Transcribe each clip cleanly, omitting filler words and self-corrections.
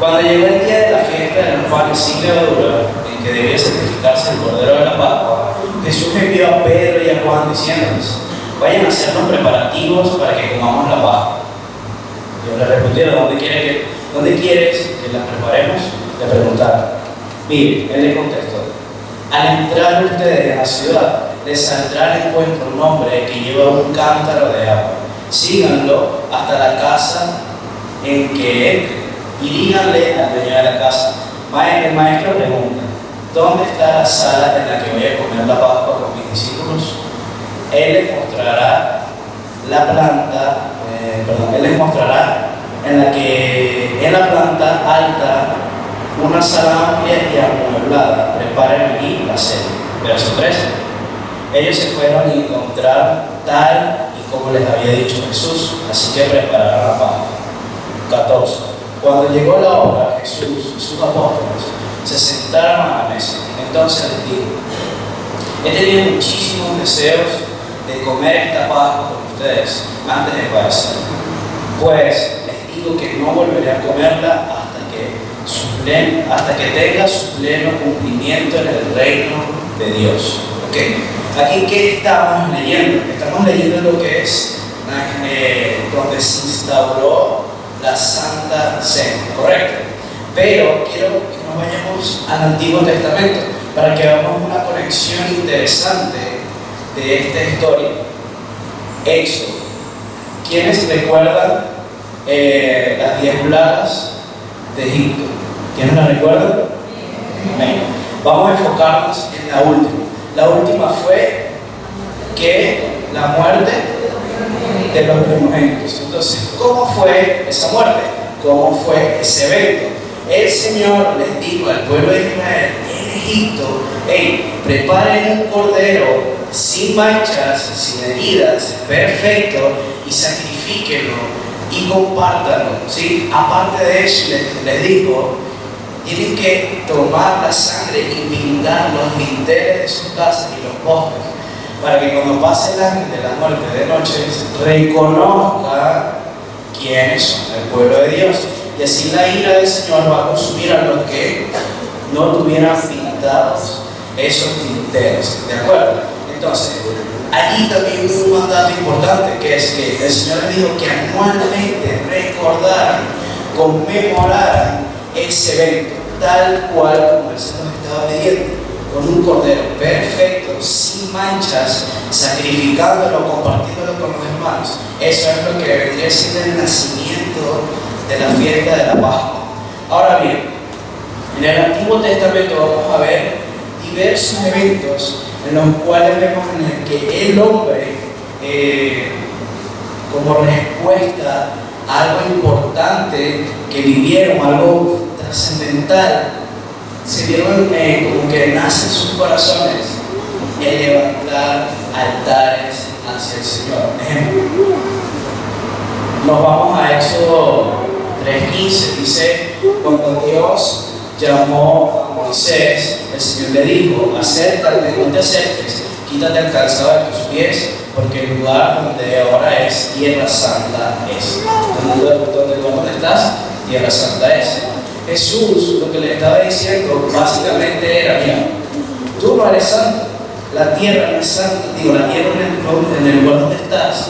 Cuando llegó el día de la fiesta de los panes sin levadura, en que debía sacrificarse el cordero de la Pascua, Jesús envió a Pedro y a Juan diciéndoles: vayan a hacer los preparativos para que comamos la Pascua. Ellos le respondieron: ¿Dónde quieres que las preparemos? Le preguntaron. Mire, él le contestó: al entrar ustedes en la ciudad, les saldrá al encuentro un hombre que lleva un cántaro de agua. Síganlo hasta la casa en que entre y díganle al dueño de la casa: el maestro pregunta, ¿dónde está la sala en la que voy a comer la Pascua con mis discípulos? Él les mostrará la planta, él les mostrará en la planta alta una sala amplia y amueblada. Preparen aquí la cena. Verso 13. Ellos se fueron y encontraron tal y como les había dicho Jesús, así que prepararon la Pascua. 14. Cuando llegó la hora, Jesús y sus apóstoles se sentaron a la mesa. Entonces les dijo: he tenido muchísimos deseos de comer esta Pascua con ustedes antes de padecer. Pues les digo que no volveré a comerla hasta que tenga su pleno cumplimiento en el reino de Dios. ¿Okay? Aquí, ¿qué estamos leyendo? Estamos leyendo lo que es donde se instauró la Santa Cena, ¿correcto? Pero quiero que nos vayamos al Antiguo Testamento para que veamos una conexión interesante de esta historia. Éxodo. ¿Quiénes recuerdan las 10 plagas de Egipto? ¿Quiénes la recuerdan? Amén. Vamos a enfocarnos en la última. La última fue que la muerte de los primogénitos. Entonces, ¿cómo fue esa muerte? ¿Cómo fue ese evento? El Señor les dijo al pueblo de Israel en Egipto: hey, preparen un cordero sin manchas, sin heridas, perfecto, y sacrifíquenlo y compártanlo, ¿sí? Aparte de eso, les dijo: tienen que tomar la sangre y pintar los dinteles de sus casas y los postes, para que cuando pase el ángel de la muerte de noche, reconozca quiénes son el pueblo de Dios. Y así la ira del Señor va a consumir a los que no tuvieran pintados esos dinteles. ¿De acuerdo? Entonces, allí también hubo un mandato importante, que es que el Señor les dijo que anualmente recordaran, conmemoraran ese evento, tal cual como el Señor estaba pidiendo, con un cordero perfecto, sin manchas, sacrificándolo, compartiéndolo con los hermanos. Eso es lo que vendría siendo el nacimiento de la fiesta de la Pascua. Ahora bien, en el Antiguo Testamento vamos a ver diversos eventos en los cuales vemos en el que el hombre, como respuesta a algo importante que vivieron, algo trascendental, se vieron como que nace en sus corazones el levantar altares hacia el Señor. Ejemplo, nos vamos a Éxodo 3:15, dice: cuando Dios llamó a Moisés, el Señor le dijo: acércate, no te acerques, quítate el calzado de tus pies, porque el lugar donde ahora es Tierra Santa es. ¿Dónde estás? Tierra Santa es. Jesús lo que le estaba diciendo básicamente era: mira, tú no eres santo, la tierra no es santa, la tierra en el lugar donde estás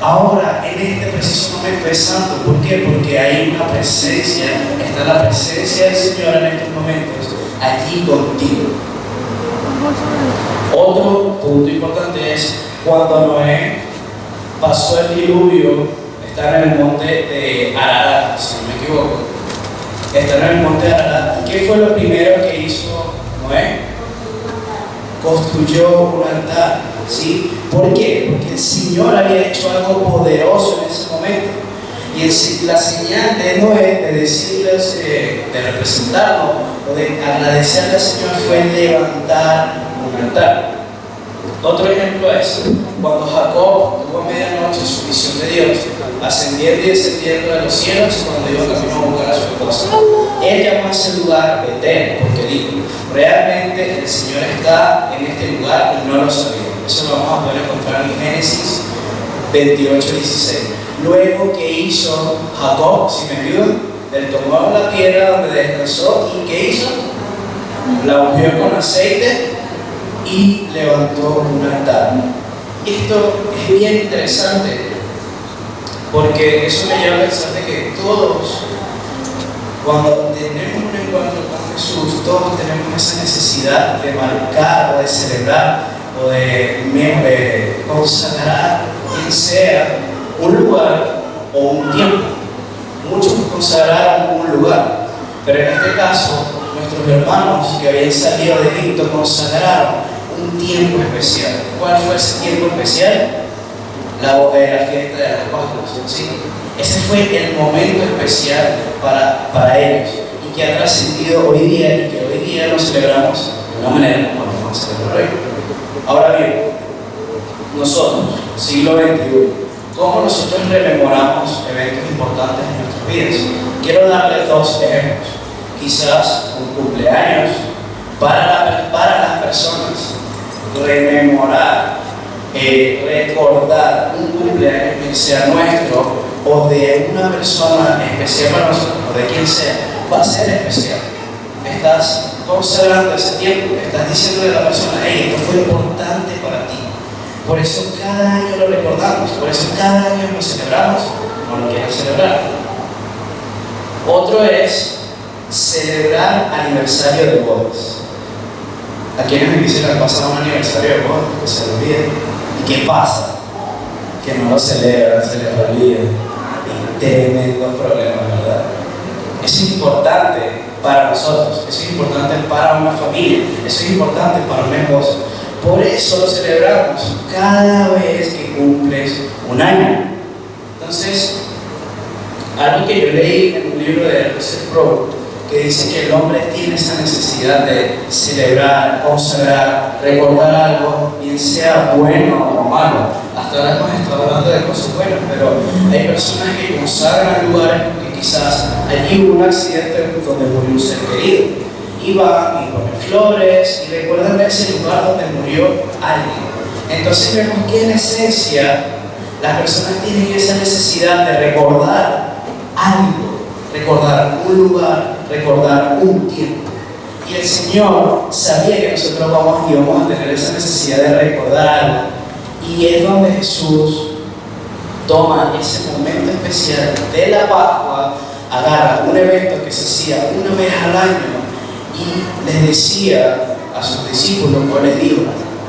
ahora, en este preciso momento, es santo. ¿Por qué? Porque hay una presencia, está la presencia del Señor en estos momentos allí contigo. Otro punto importante es cuando Noé pasó el diluvio, está en el monte de Ararat, si no me equivoco. Está en el monte de Ararat. ¿Qué fue lo primero que hizo Noé? Construyó un altar, ¿sí? ¿Por qué? Porque el Señor había hecho algo poderoso en ese momento. Y la señal de Noé, de decirles, de representarlo, o de agradecerle al Señor, fue levantar un altar. Otro ejemplo es cuando Jacob tuvo a medianoche su visión de Dios, ascendiendo y descendiendo de los cielos cuando iba camino a buscar a su esposa. Él llamó a ese lugar Betel, porque dijo: realmente el Señor está en este lugar y no lo sabía. Eso lo vamos a poder encontrar en Génesis 28:16. Luego, ¿qué hizo Jacob? Si me ayudan, Él tomó la piedra donde descansó y ¿qué hizo? La ungió con aceite y levantó un altar. Y esto es bien interesante porque eso me lleva a pensar de que todos, cuando tenemos un encuentro con Jesús, todos tenemos esa necesidad de marcar o de celebrar o de consagrar, quien sea, un lugar o un tiempo. Muchos consagraron un lugar, pero en este caso, nuestros hermanos que habían salido de Egipto consagraron un tiempo especial. ¿Cuál fue ese tiempo especial? La fiesta de las Pascuas, ¿sí? Ese fue el momento especial para ellos y que ha trascendido hoy día y que hoy día lo celebramos de una manera como lo vamos a celebrar hoy. Ahora bien, nosotros, siglo XXI, ¿cómo nosotros rememoramos eventos importantes en nuestras vidas? Quiero darles dos ejemplos. Quizás un cumpleaños para las personas, rememorar, recordar un cumpleaños que sea nuestro o de una persona especial para nosotros o de quien sea, va a ser especial. Estás consagrando ese tiempo, estás diciéndole a la persona, hey, esto fue importante para ti. Por eso cada año lo recordamos, por eso cada año lo celebramos como lo quieras celebrar. Otro es celebrar aniversario de bodas. ¿A quienes me quisieran pasar un aniversario de bodas? Que se lo olviden. ¿Y qué pasa? Que no lo celebran, se les olvida. Y tremendos problemas, ¿verdad? Eso es importante para nosotros, eso es importante para una familia, eso es importante para un negocio. Por eso lo celebramos cada vez que cumples un año. Entonces, algo que yo leí en un libro de Russell Crowe, que dice que el hombre tiene esa necesidad de celebrar, consagrar, recordar algo, bien sea bueno o malo. Hasta ahora hemos estado hablando de cosas buenas, pero hay personas que consagran lugares porque quizás allí hubo un accidente donde murió un ser querido. Y van y ponen flores y recuerdan ese lugar donde murió alguien. Entonces vemos que en esencia las personas tienen esa necesidad de recordar algo, recordar un lugar, recordar un tiempo. Y el Señor sabía que nosotros íbamos a tener esa necesidad de recordar algo. Y es donde Jesús toma ese momento especial de la Pascua, agarra un evento que se hacía una vez al año y les decía a sus discípulos, o les dijo,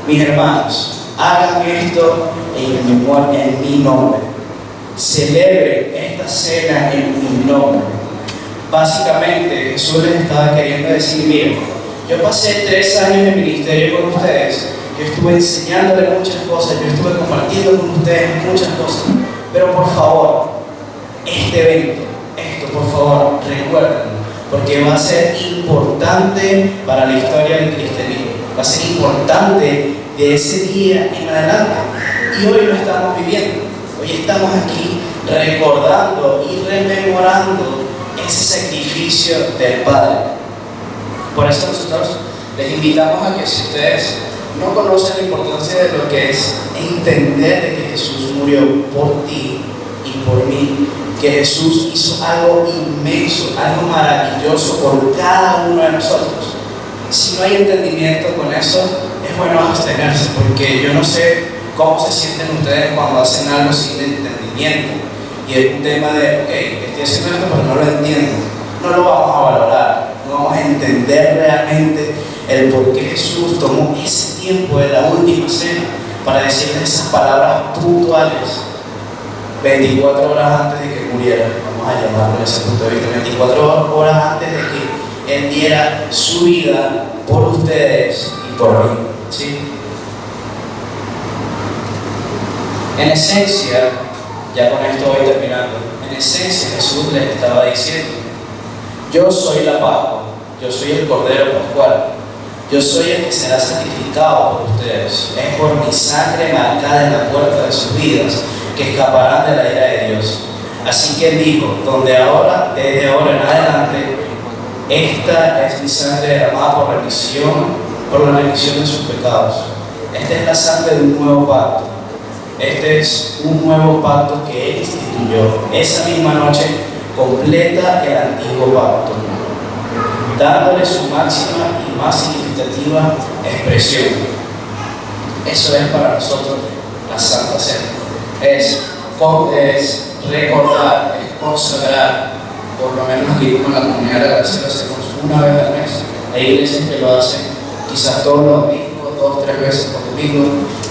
mis hermanos, hagan esto en mi nombre. Celebren esta cena en mi nombre. Básicamente, Jesús les estaba queriendo decir, miren, yo pasé 3 años de ministerio con ustedes, yo estuve enseñándoles muchas cosas, yo estuve compartiendo con ustedes muchas cosas, pero por favor, este evento, esto por favor, recuerden, porque va a ser importante para la historia del cristianismo, va a ser importante de ese día en adelante. Y hoy lo estamos viviendo, hoy estamos aquí recordando y rememorando ese sacrificio del Padre. Por eso nosotros les invitamos a que si ustedes no conocen la importancia de lo que es entender de que Jesús murió por ti y por mí, que Jesús hizo algo inmenso, algo maravilloso por cada uno de nosotros. Si no hay entendimiento con eso, es bueno abstenerse, porque yo no sé cómo se sienten ustedes cuando hacen algo sin entendimiento. Y es un tema de, ok, estoy haciendo esto pero no lo entiendo. No lo vamos a valorar, no vamos a entender realmente el por qué Jesús tomó ese tiempo de la última cena para decirles esas palabras puntuales 24 horas antes de que muriera, vamos a llamarlo desde ese punto de vista, 24 horas antes de que Él diera su vida por ustedes y por mí, ¿sí? En esencia, ya con esto voy terminando, en esencia Jesús les estaba diciendo, yo soy la Pascua, yo soy el Cordero Pascual, yo soy el que será sacrificado por ustedes, es por mi sangre marcada en la puerta de sus vidas, que escaparán de la ira de Dios. Así que Él dijo, desde ahora en adelante, esta es mi sangre derramada por la remisión de sus pecados. Esta es la sangre de un nuevo pacto. Este es un nuevo pacto que Él instituyó. Esa misma noche, completa el antiguo pacto, dándole su máxima y más significativa expresión. Eso es para nosotros la Santa Cena. Es recordar, es consagrar. Por lo menos aquí con la comunidad de la gracia lo hacemos una vez al mes. Hay iglesias que lo hacen quizás todos los domingos, 2 o 3 veces por domingo,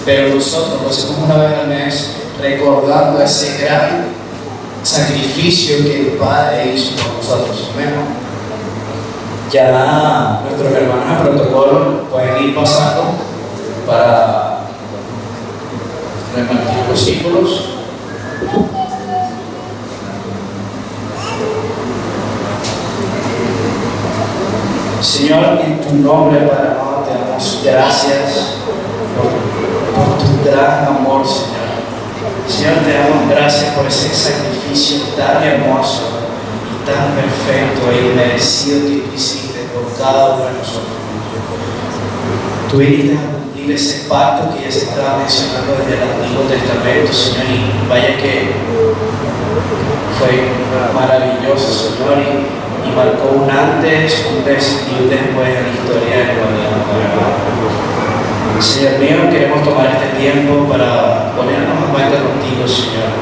pero nosotros lo hacemos una vez al mes, recordando ese gran sacrificio que el Padre hizo por nosotros. Amén. Ya nuestros hermanos de protocolo pueden ir pasando para repartir los símbolos. Señor, en tu nombre, Padre amado, te damos gracias por tu gran amor, Señor. Señor, te damos gracias por ese sacrificio tan hermoso y tan perfecto e inmerecido que tú hiciste por cada uno de nosotros. Tú viniste a cumplir ese pacto que ya se estaba mencionando desde el Antiguo Testamento, Señor, y vaya que fue maravilloso, Señor, y marcó un antes, un después en la historia de la humanidad. Señor mío, queremos tomar este tiempo para ponernos a cuenta contigo, Señor.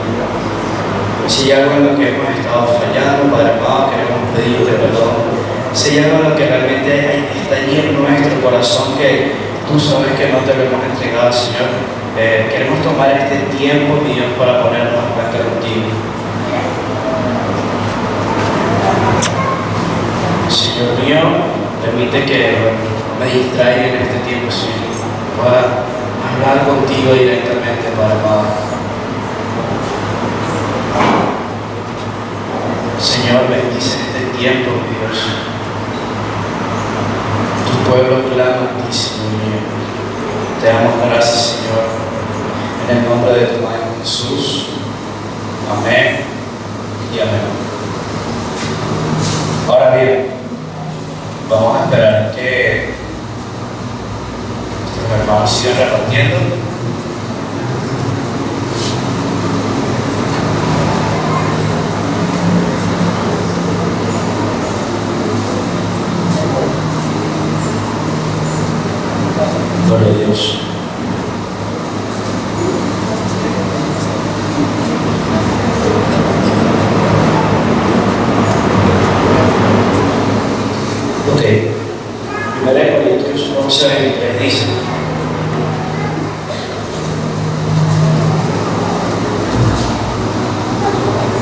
Si hay algo en lo que hemos estado fallando, Padre amado, queremos pedirte perdón. Si hay algo en lo que realmente está allí en nuestro corazón que tú sabes que no te lo hemos entregado, Señor, queremos tomar este tiempo, mi Dios, para ponernos a cuenta contigo. Señor mío, permite que me distraiga en este tiempo, Señor, pueda hablar contigo directamente, Padre amado. Señor, bendice este tiempo, mi Dios. Tu pueblo clama a ti, Señor mío. Te damos gracias, Señor, en el nombre de tu Madre Jesús. Amén y amén. Ahora bien, vamos a esperar que nuestros hermanos sigan repartiendo. Gloria a Dios. Ok, 1 Corintios 11:23 dice: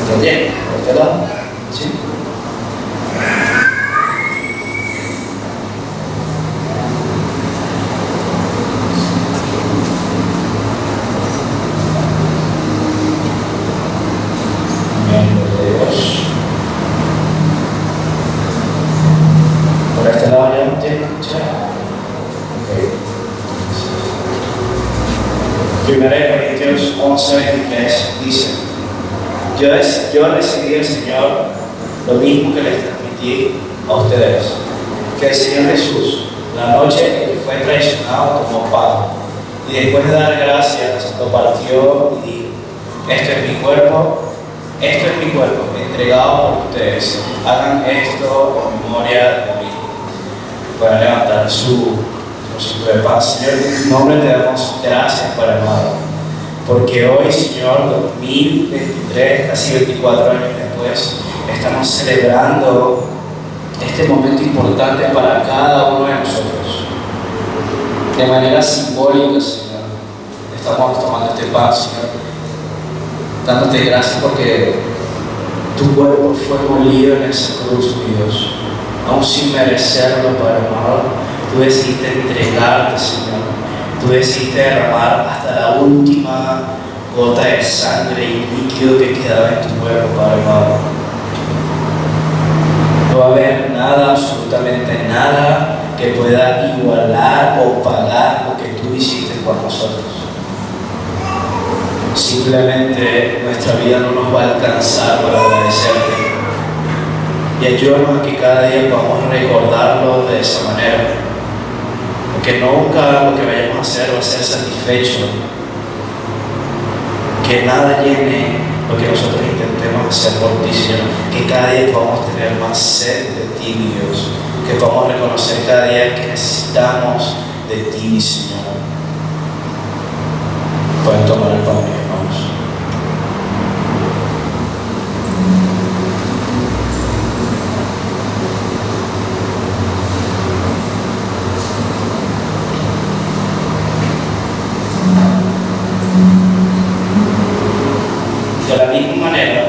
¿entendieron? ¿Por este lado? ¿Sí? Amén, gloria a Dios. Por este lado ya no tienen que escuchar. Ok. 1 Corintios 11:23 dice: yo recibí del Señor lo mismo que les transmití a ustedes, que el Señor Jesús, la noche en que fue traicionado, tomó pan, y después de dar gracias, lo partió y dijo: esto es mi cuerpo, entregado por ustedes. Hagan esto en memoria de mí. Pueden levantar su de paz. Señor, en tu nombre te damos gracias, Padre amado, porque hoy, Señor, 2023, casi 24 años después, estamos celebrando este momento importante para cada uno de nosotros. De manera simbólica, Señor, estamos tomando este pan, Señor, dándote gracias porque tu cuerpo fue molido en esa cruz, mi Dios. Aún sin merecerlo, Padre amado, tú decidiste entregarte, Señor. Tú decidiste derramar hasta la última gota de sangre y líquido que quedaba en tu cuerpo, Padre amado. No va a haber nada, absolutamente nada, que pueda igualar o pagar lo que tú hiciste por nosotros. Simplemente nuestra vida no nos va a alcanzar para agradecerte. Y ayúdanos a que cada día podamos recordarlo de esa manera. Porque nunca lo que vayamos a hacer va a ser satisfecho. Que nada llene lo que nosotros intentemos hacer por ti, Señor. Que cada día podamos tener más sed de ti, mi Dios. Que podamos reconocer cada día que necesitamos de ti, mi Señor. Pueden tomar el pan, mis hermanos. De la misma manera,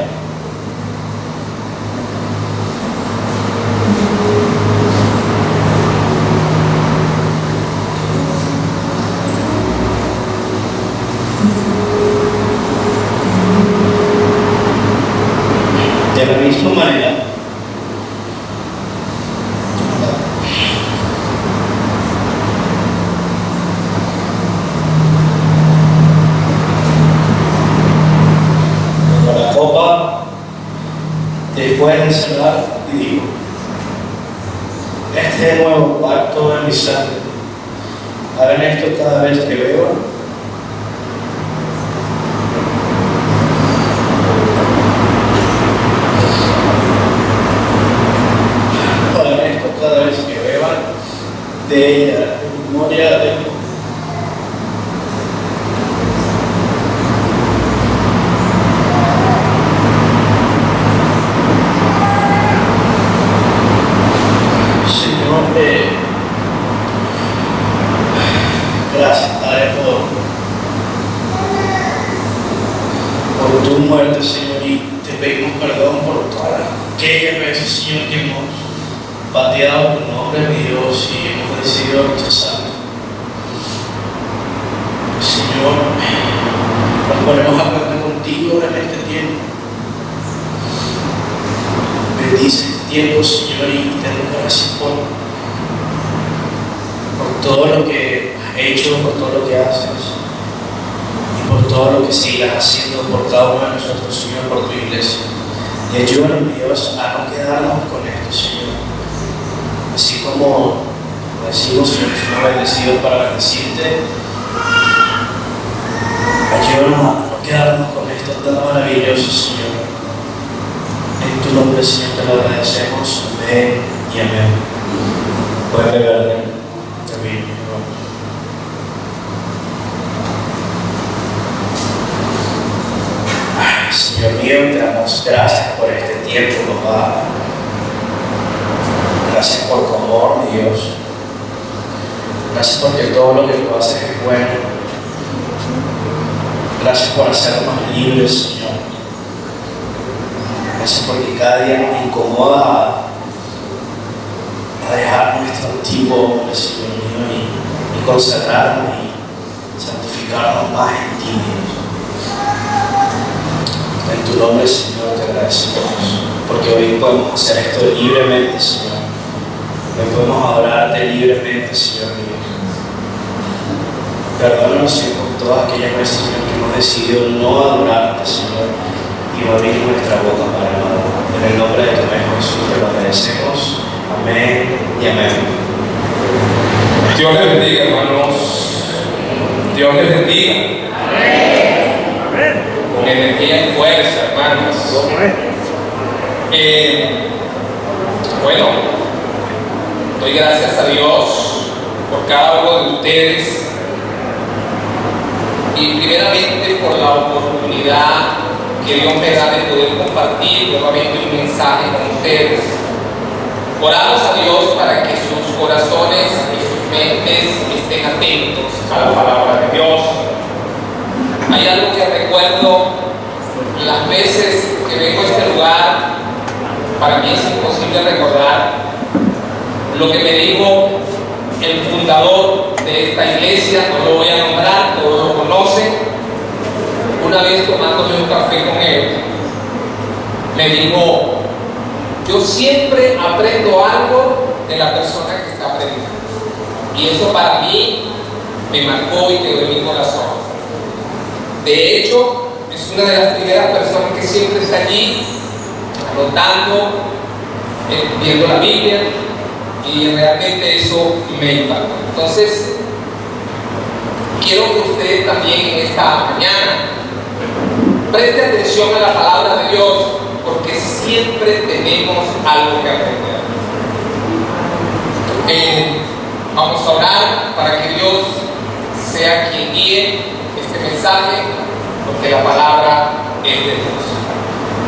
después de cerrar y digo, este es el nuevo pacto en mi sangre. Hagan esto cada vez que beban. Hagan esto cada vez que beban de ella, en memoria de mí. Gracias, Padre, por tu muerte, Señor, y te pedimos perdón por todas aquellas veces, Señor, que hemos pateado tu nombre, mi Dios, y hemos decidido rechazarlo. Señor, nos ponemos a cuenta contigo en este tiempo. Bendice este tiempo, Señor, y te doy gracias por todo lo que has hecho, por todo lo que haces y por todo lo que sigas haciendo por cada uno de nosotros, Señor, por tu iglesia. Y ayúdanos, Dios, a no quedarnos con esto, Señor. Así como decimos, Señor, que somos bendecidos para bendecirte, ayúdanos a no quedarnos con esto tan maravilloso, Señor. En tu nombre, Señor, te lo agradecemos. Amén y amén. Pueden beber también, Señor mío, te damos gracias por este tiempo, papá. Gracias por tu amor, mi Dios. Gracias porque todo lo que tú haces es bueno. Gracias por hacernos libres, Señor. Gracias porque cada día nos incomoda a dejar nuestro antiguo hombre, Señor mío, y consagrarnos y santificarnos más en ti, Dios. En tu nombre, Señor, te agradecemos, porque hoy podemos hacer esto libremente, Señor. Hoy podemos adorarte libremente, Señor mío. Perdónanos, Señor, por todas aquellas veces, Señor, que hemos decidido no adorarte, Señor, y no abrir nuestra boca para nada. En el nombre de tu Hijo Jesús te lo agradecemos. Amén y amén. Dios les bendiga, hermanos. Dios les bendiga. Amén. Con energía y fuerza, hermanos. Bueno, doy gracias a Dios por cada uno de ustedes y primeramente por la oportunidad que Dios me da de poder compartir nuevamente un mensaje con ustedes. Oramos a Dios para que sus corazones y sus mentes estén atentos a la palabra de Dios. Hay algo que recuerdo las veces que vengo a este lugar, para mí es imposible recordar lo que me dijo el fundador de esta iglesia, no lo voy a nombrar, todos lo conocen. Una vez tomándome un café con él, me dijo: yo siempre aprendo algo de la persona que está aprendiendo. Y eso para mí me marcó y quedó en mi corazón. De hecho, es una de las primeras personas que siempre está allí, anotando, viendo la Biblia, y realmente eso me impactó. Entonces, quiero que ustedes también en esta mañana Preste atención a la palabra de Dios, porque siempre tenemos algo que aprender. Vamos a orar para que Dios sea quien guíe este mensaje, porque la palabra es de Dios.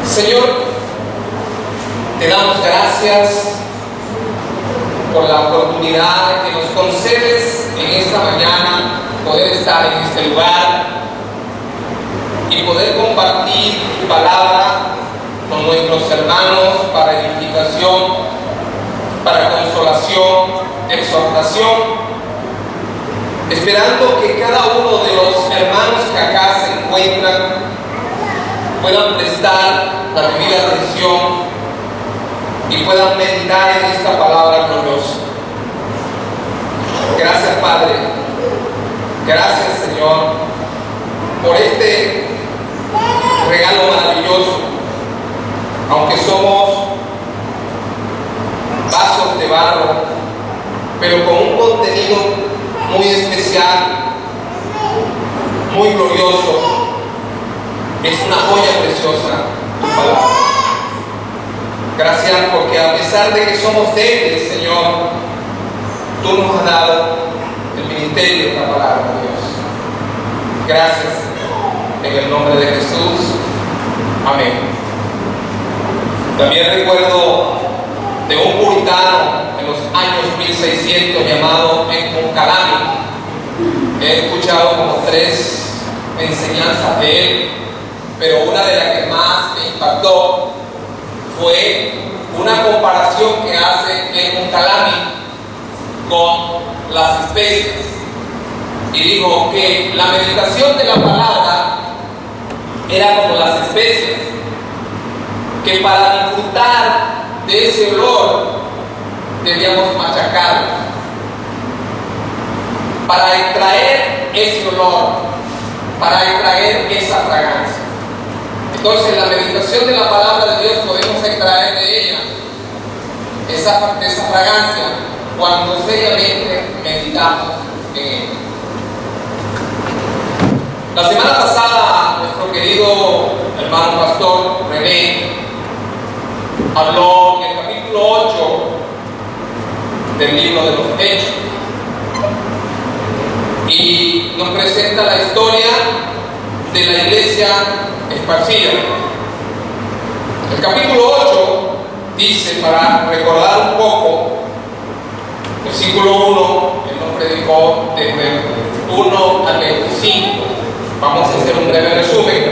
Señor, te damos gracias por la oportunidad que nos concedes en esta mañana poder estar en este lugar y poder compartir tu palabra con nuestros hermanos para edificación, para consolación, exhortación, esperando que cada uno de los hermanos que acá se encuentran puedan prestar la debida atención y puedan meditar en esta palabra gloriosa. Gracias, Padre. Gracias, Señor, por este regalo maravilloso. Aunque somos vasos de barro, pero con un contenido muy especial, muy glorioso, es una joya preciosa tu palabra. Gracias porque a pesar de que somos débiles, Señor, tú nos has dado el ministerio de la palabra de Dios. Gracias, en el nombre de Jesús. Amén. También recuerdo de un puritano en los años 1600 llamado Edmund Calamy. He escuchado como 3 enseñanzas de él, pero una de las que más me impactó fue una comparación que hace Edmund Calamy con las especies. Y dijo que la meditación de la palabra era como las especies, que para disfrutar de ese olor debíamos machacarlo, para extraer ese olor, para extraer esa fragancia. Entonces, la meditación de la palabra de Dios podemos extraer de ella esa fragancia cuando seriamente meditamos en ella. La semana pasada, nuestro querido hermano pastor René habló en el capítulo 8 del libro de los Hechos y nos presenta la historia de la iglesia esparcida. El capítulo 8 dice, para recordar un poco, versículo 1, él nos predicó desde el 1 al 25. Vamos a hacer un breve resumen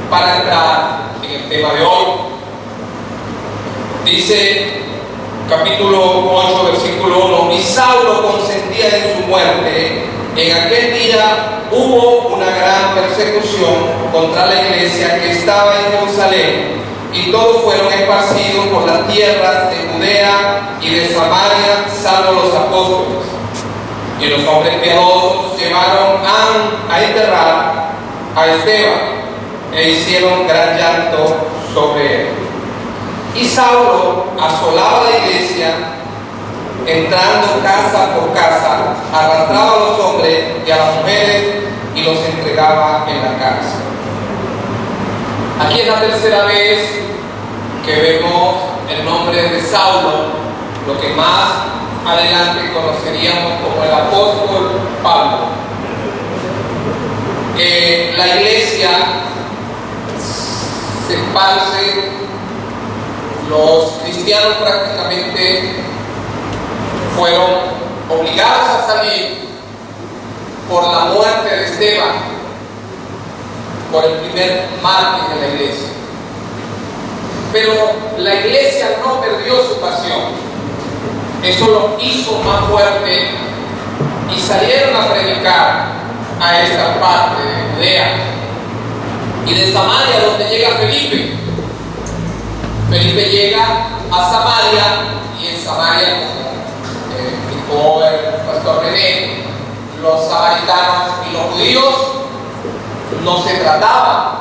para entrar en el tema de hoy. Dice, capítulo 8, versículo 1, y Saulo consentía en su muerte. En aquel día hubo una gran persecución contra la iglesia que estaba en Jerusalén, y todos fueron esparcidos por las tierras de Judea y de Samaria, salvo los apóstoles. Y los hombres piadosos llevaron a enterrar a Esteban e hicieron gran llanto sobre él. Y Saulo asolaba la iglesia, entrando casa por casa, arrastraba a los hombres y a las mujeres y los entregaba en la cárcel. Aquí es la tercera vez que vemos el nombre de Saulo, lo que más adelante conoceríamos como el apóstol Pablo. La iglesia se esparce, los cristianos prácticamente fueron obligados a salir por la muerte de Esteban, por el primer mártir de la iglesia. Pero la iglesia no perdió su pasión. Eso lo hizo más fuerte y salieron a predicar a esta parte de Judea y de Samaria, donde llega Felipe. Felipe llega a Samaria y en Samaria, como dijo el pastor René, los samaritanos y los judíos no se trataban,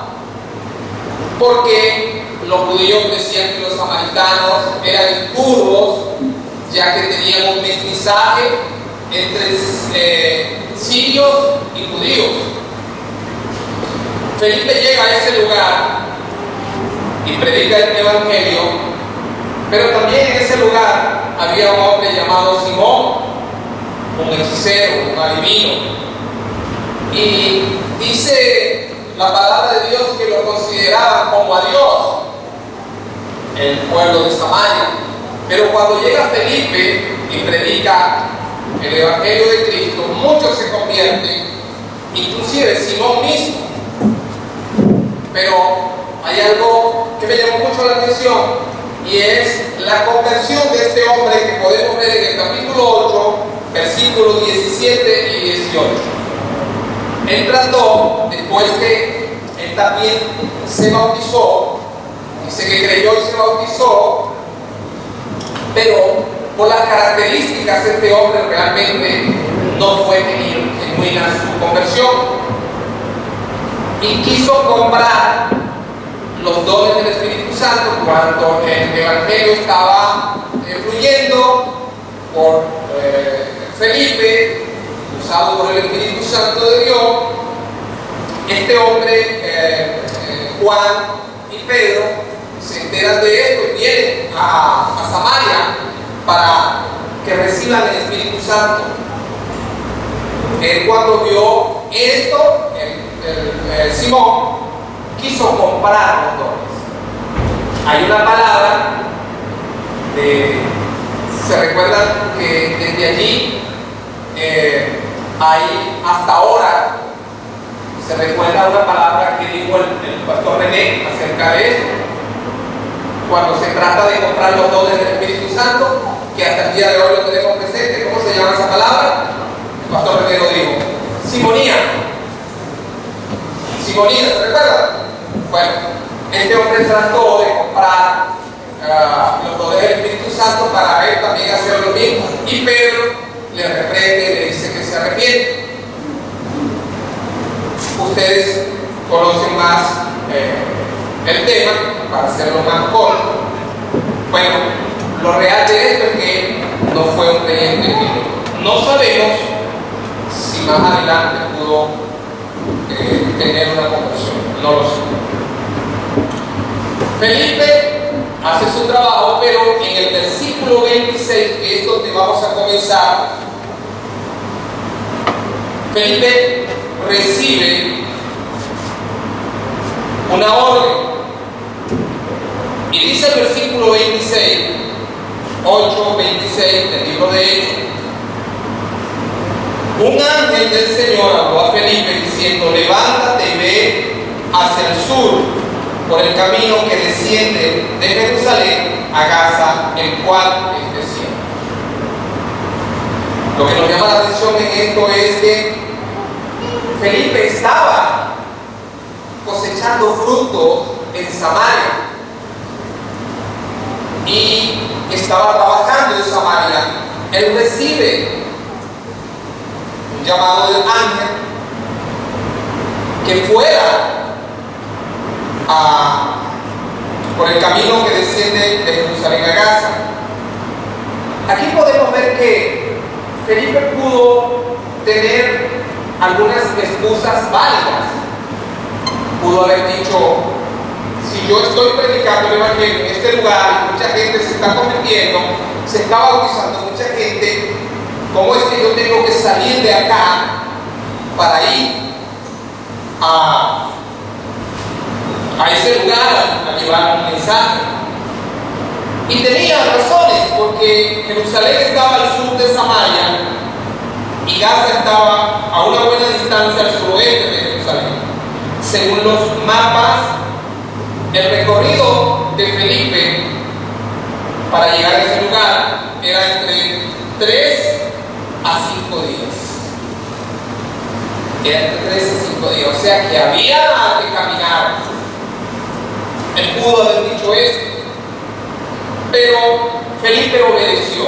porque los judíos decían que los samaritanos eran impuros, ya que tenían un mestizaje entre sirios y judíos. Felipe llega a ese lugar y predica el Evangelio, pero también en ese lugar había un hombre llamado Simón, un hechicero, un adivino. Y dice la palabra de Dios que lo consideraban como a Dios, el pueblo de Samaria. Pero cuando llega Felipe y predica el Evangelio de Cristo, muchos se convierten, inclusive Simón mismo. Pero hay algo que me llamó mucho la atención, y es la conversión de este hombre que podemos ver en el capítulo 8, versículos 17 y 18. Él trató, después que él también se bautizó, dice que creyó y se bautizó, pero por las características de este hombre realmente no fue genuina su conversión. Y quiso comprar los dones del Espíritu Santo cuando el Evangelio estaba fluyendo por Felipe, usado por el Espíritu Santo de Dios. Este hombre, Juan y Pedro, se enteran de esto y vienen a Samaria para que reciban el Espíritu Santo. Él, cuando vio esto, Simón quiso comprar los dones. Hay una palabra, se recuerdan que desde allí hay hasta ahora, se recuerda una palabra que dijo el pastor René acerca de eso, cuando se trata de comprar los dones del Espíritu Santo, que hasta el día de hoy lo tenemos presente. ¿Cómo se llama esa palabra? El pastor René lo dijo: simonía. Simonía, ¿se recuerda? Bueno, este hombre trató de comprar los dones del Espíritu Santo para él también hacer lo mismo, y Pedro le reprende y le dice que se arrepiente. Ustedes conocen más el tema, para hacerlo más corto. Bueno, lo real de esto es que no fue un creyente genuino. No sabemos si más adelante pudo tener una conversión, no lo sé. Felipe hace su trabajo, pero en el versículo 26, que es donde vamos a comenzar, Felipe recibe una orden. Y dice el versículo 26, 8:26 del libro de Hechos: un ángel del Señor habló a Felipe diciendo: levántate y ve hacia el sur por el camino que desciende de Jerusalén a Gaza, el cual es desierto. Lo que nos llama la atención en esto es que Felipe estaba cosechando frutos en Samaria y estaba trabajando en Samaria. Él recibe un llamado del ángel que fuera por el camino que desciende de Jerusalén a Gaza. Aquí podemos ver que Felipe pudo tener algunas excusas válidas. Pudo haber dicho: si yo estoy predicando el Evangelio en este lugar y mucha gente se está convirtiendo, se está bautizando mucha gente, ¿cómo es que yo tengo que salir de acá para ir a ese lugar a llevar un mensaje? Y tenía razones, porque Jerusalén estaba al sur de Samaria y Gaza estaba a una buena distancia al suroeste de Jerusalén. Según los mapas, el recorrido de Felipe para llegar a ese lugar era entre 3 a 5 días. Era entre 3 a 5 días, o sea que había que caminar. Él pudo haber dicho esto, pero Felipe obedeció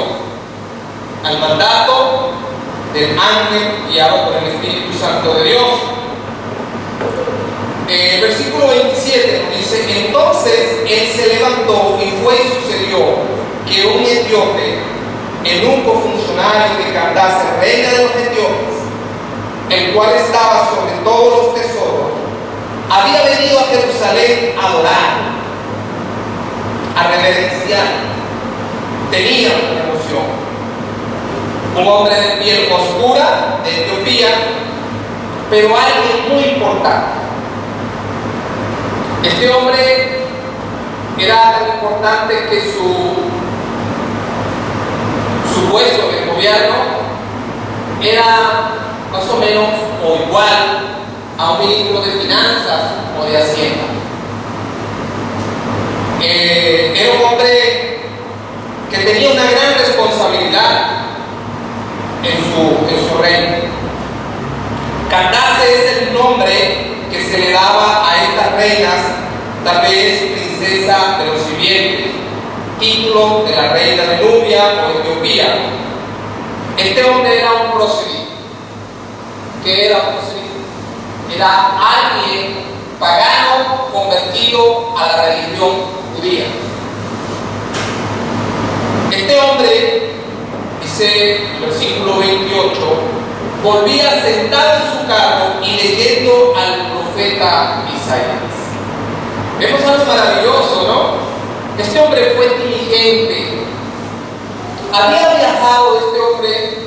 al mandato del ángel guiado por el Espíritu Santo de Dios. El versículo 27 nos dice: entonces él se levantó y fue y sucedió que un etíope, eunuco funcionario de Candace, reina de los etíopes, el cual estaba sobre todos los tesoros, había venido a Jerusalén a adorar, a reverenciar, tenía una emoción. Un hombre de piel oscura de Etiopía, pero alguien muy importante. Este hombre era tan importante que su puesto en el gobierno era más o menos o igual a un ministro de finanzas o de hacienda. Era un hombre que tenía una gran responsabilidad en su reino. Candace es el nombre que se le daba a estas reinas, tal vez princesa de los sirvientes, título de la reina de Nubia o Etiopía. Este hombre era un prosélito. ¿Qué era un prosélito? Era alguien pagano convertido a la religión judía. Este hombre, dice el versículo 28, volvía sentado en su carro y leyendo al profeta Isaías. Vemos algo maravilloso, ¿no? Este hombre fue diligente. Había viajado este hombre,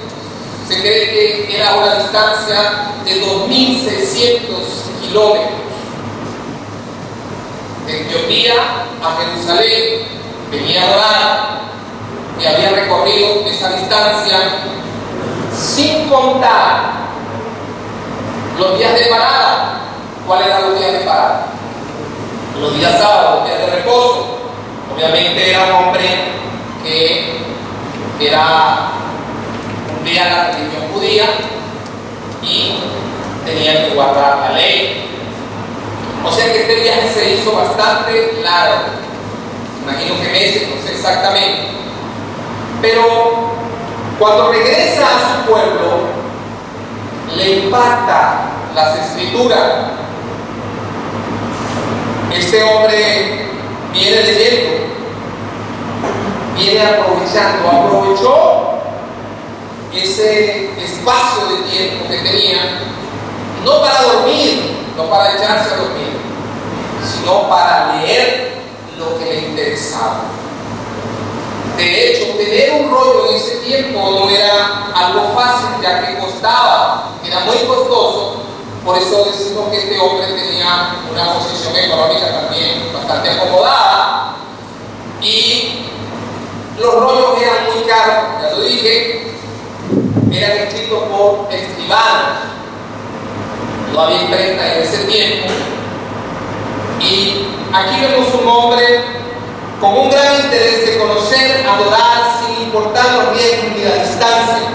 se cree que era una distancia de 2.600 kilómetros. De Etiopía a Jerusalén, venía a adorar y había recorrido esa distancia sin contar los días de parada. ¿Cuáles eran los días de parada? Los días sábados, los días de reposo. Obviamente era un hombre que era un día de la religión judía y tenía que guardar la ley. O sea que este viaje se hizo bastante largo. Imagino que meses, no sé exactamente. Pero cuando regresa a su pueblo, le impacta las escrituras. Este hombre viene leyendo, viene aprovechando, aprovechó ese espacio de tiempo que tenía, no para dormir, no para echarse a dormir, sino para leer lo que le interesaba. De hecho, tener un rollo en ese tiempo no era algo fácil, ya que costaba, era muy costoso. Por eso decimos que este hombre tenía una posición económica también bastante acomodada y los rollos eran muy caros, ya lo dije, eran escritos por escribanos, no había imprenta en ese tiempo. Y aquí vemos un hombre con un gran interés de conocer, adorar, sin importar los riesgos ni la distancia.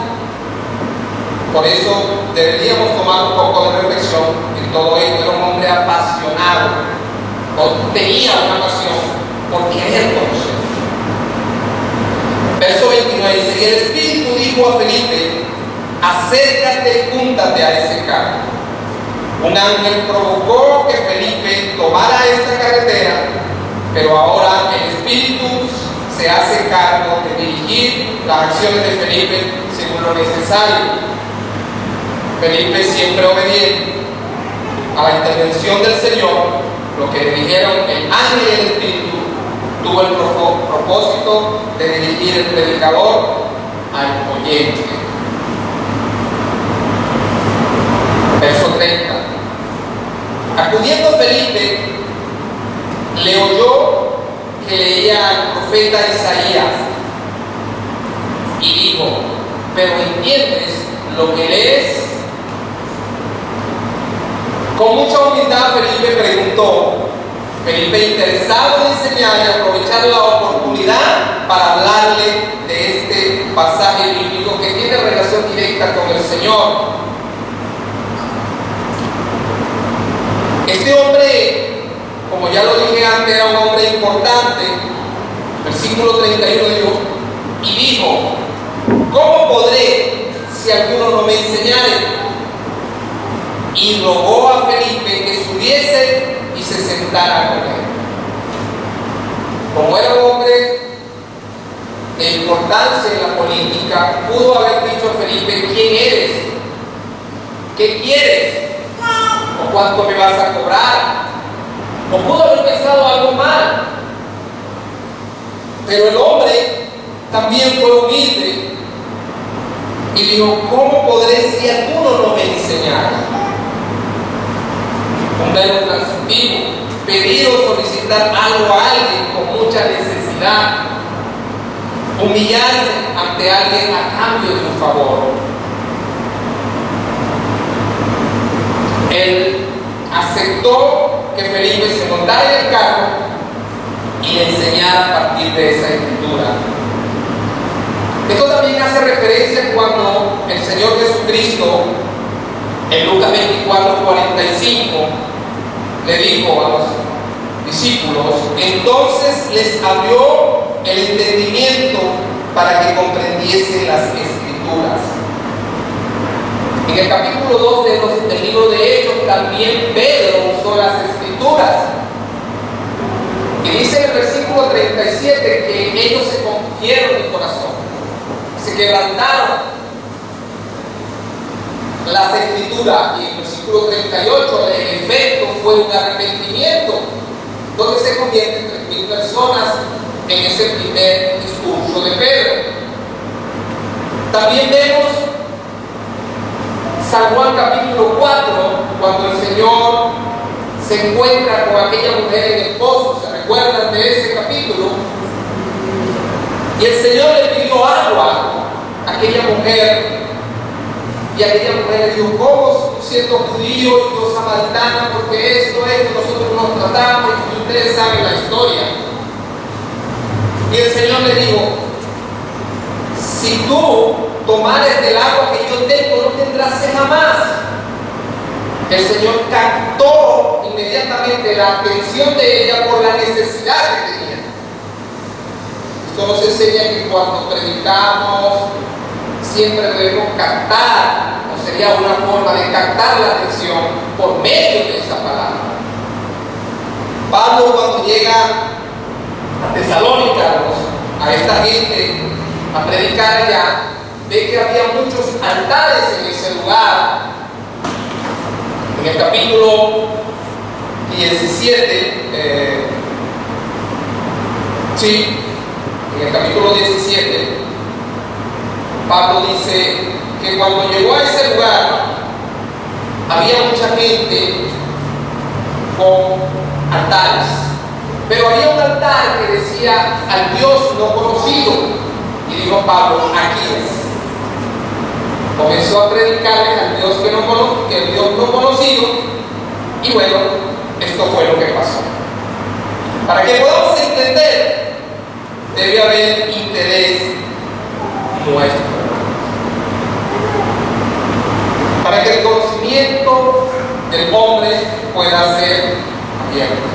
Por eso deberíamos tomar un poco de reflexión en todo esto. Era un hombre apasionado, o tenía una pasión por querer conocer. Verso 29 dice: y el Espíritu dijo a Felipe: acércate y júntate a ese carro. Un ángel provocó que Felipe tomara esta carretera, pero ahora el Espíritu se hace cargo de dirigir las acciones de Felipe según lo necesario. Felipe, siempre obediente a la intervención del Señor, lo que le dijeron el ángel y el Espíritu, tuvo el propósito de dirigir el predicador al oyente. Verso 30. Acudiendo Felipe, le oyó que leía al profeta Isaías y dijo: ¿pero entiendes lo que lees? Con mucha humildad Felipe preguntó. Felipe, interesado en enseñar y aprovechar la oportunidad para hablarle de este pasaje bíblico que tiene relación directa con el Señor. Este hombre, como ya lo dije antes, era un hombre importante. Versículo 31 dijo: ¿cómo podré si alguno no me enseñare? Y rogó a Felipe que subiese y se sentara con él. Como era un hombre de importancia en la política, pudo haber dicho a Felipe: ¿quién eres? ¿Qué quieres? ¿O ¿cuánto me vas a cobrar? O pudo haber pensado algo mal. Pero el hombre también fue humilde y dijo, ¿cómo podré si alguno no me enseñara? Un verbo transitivo, pedir o solicitar algo a alguien con mucha necesidad, humillarse ante alguien a cambio de un favor. Él aceptó que Felipe se montara en el carro y le enseñara a partir de esa escritura. Esto también hace referencia cuando el Señor Jesucristo en Lucas 24:45 le dijo a los discípulos, entonces les abrió el entendimiento para que comprendiesen las escrituras. En el capítulo 2 del libro de Hechos también Pedro usó las escrituras. Y dice en el versículo 37 que ellos se compungieron de corazón, se quebrantaron las escrituras. Y en el versículo 38 el efecto fue un arrepentimiento, donde se convierten 3,000 personas en ese primer discurso de Pedro. También vemos San Juan capítulo 4, cuando el Señor se encuentra con aquella mujer en el pozo. ¿Se recuerdan de ese capítulo? Y el Señor le pidió agua a aquella mujer, y aquella mujer le dijo, ¿cómo siendo judío y yo samaritana? Porque esto, nosotros nos tratamos, y ustedes saben la historia. Y el Señor le dijo, si tú tomares del agua que yo tengo, no tendrás sed jamás. El Señor captó inmediatamente la atención de ella por la necesidad que tenía. Esto nos enseña que cuando predicamos siempre debemos captar, o sería una forma de captar la atención por medio de esa palabra. Pablo, cuando llega a Tesalónica, a esta gente a predicar allá, ve que había muchos altares en ese lugar. En el capítulo 17, en el capítulo 17, Pablo dice que cuando llegó a ese lugar había mucha gente con altares, pero había un altar que decía al Dios no conocido, y dijo Pablo, aquí es. Comenzó a predicarles al Dios que el Dios no conocido, y bueno, esto fue lo que pasó. Para que podamos entender, debe haber interés nuestro. Para que el conocimiento del hombre pueda ser abierto.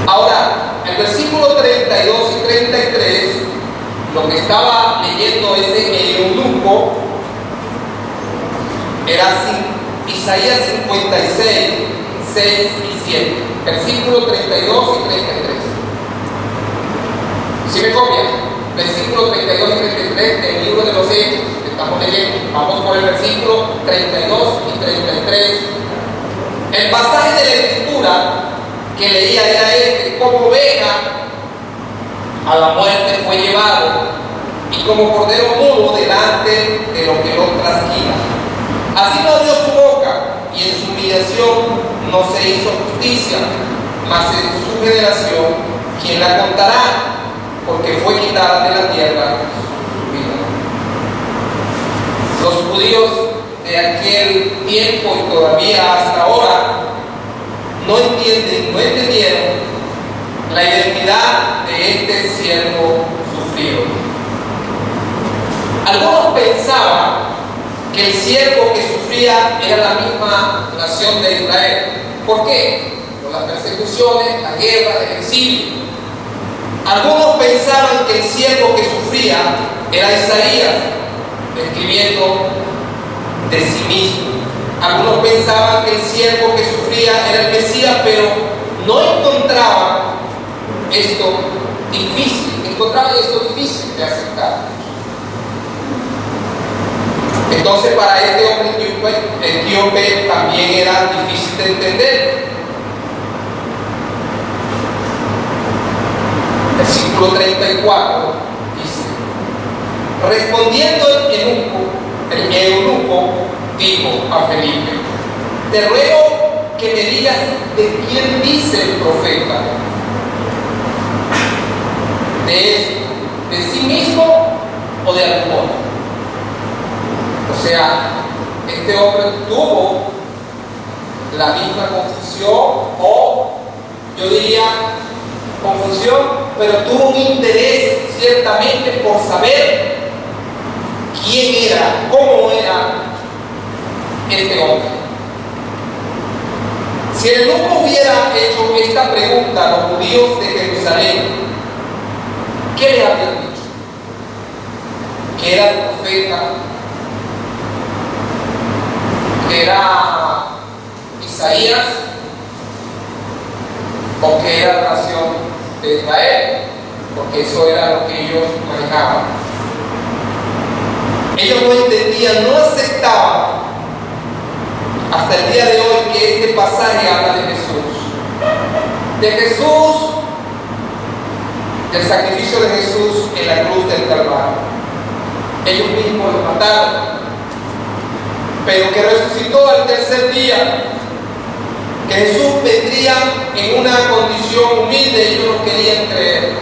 Ahora, el versículo 32 y 33, lo que estaba leyendo ese eunuco era Isaías 56, 6 y 7. Versículo 32 y 33. Si me copian, versículo 32 y 33 del libro de los Hechos, que estamos leyendo. Vamos por el versículo 32 y 33. El pasaje de la Escritura que leía era este: como oveja a la muerte fue llevado, y como cordero mudo delante de lo que lo trasquila. Así no abrió su boca, y en su humillación no se hizo justicia, mas en su generación, ¿quién la contará? Porque fue quitada de la tierra su vida. Los judíos de aquel tiempo y todavía hasta ahora no entendieron la identidad de este siervo sufrido. Algunos pensaban que el siervo que sufría era la misma nación de Israel. ¿Por qué? Por las persecuciones, la guerra, el exilio. Algunos pensaban que el siervo que sufría era Isaías, escribiendo de sí mismo. Algunos pensaban que el siervo que sufría era el Mesías, pero no encontraban esto difícil de aceptar. Entonces Entonces para este hombre etíope también era difícil de entender. Versículo 34 dice: respondiendo el eunuco dijo a Felipe: te ruego que me digas de quién dice el profeta, de sí mismo o de algún otro. O sea, este hombre tuvo la misma confusión, o yo diría confusión, pero tuvo un interés ciertamente por saber quién era, cómo era este hombre. Si el eunuco hubiera hecho esta pregunta a los judíos de Jerusalén, ¿qué le habrían dicho? ¿Que era el profeta? ¿Que era Isaías? ¿O que era la nación de Israel? Porque eso era lo que ellos manejaban. Ellos no entendían, no aceptaban hasta el día de hoy que este pasaje habla de Jesús. De Jesús, del sacrificio de Jesús en la cruz del Calvario. Ellos mismos lo mataron, pero que resucitó al tercer día, que Jesús vendría en una condición humilde. Ellos no querían creer,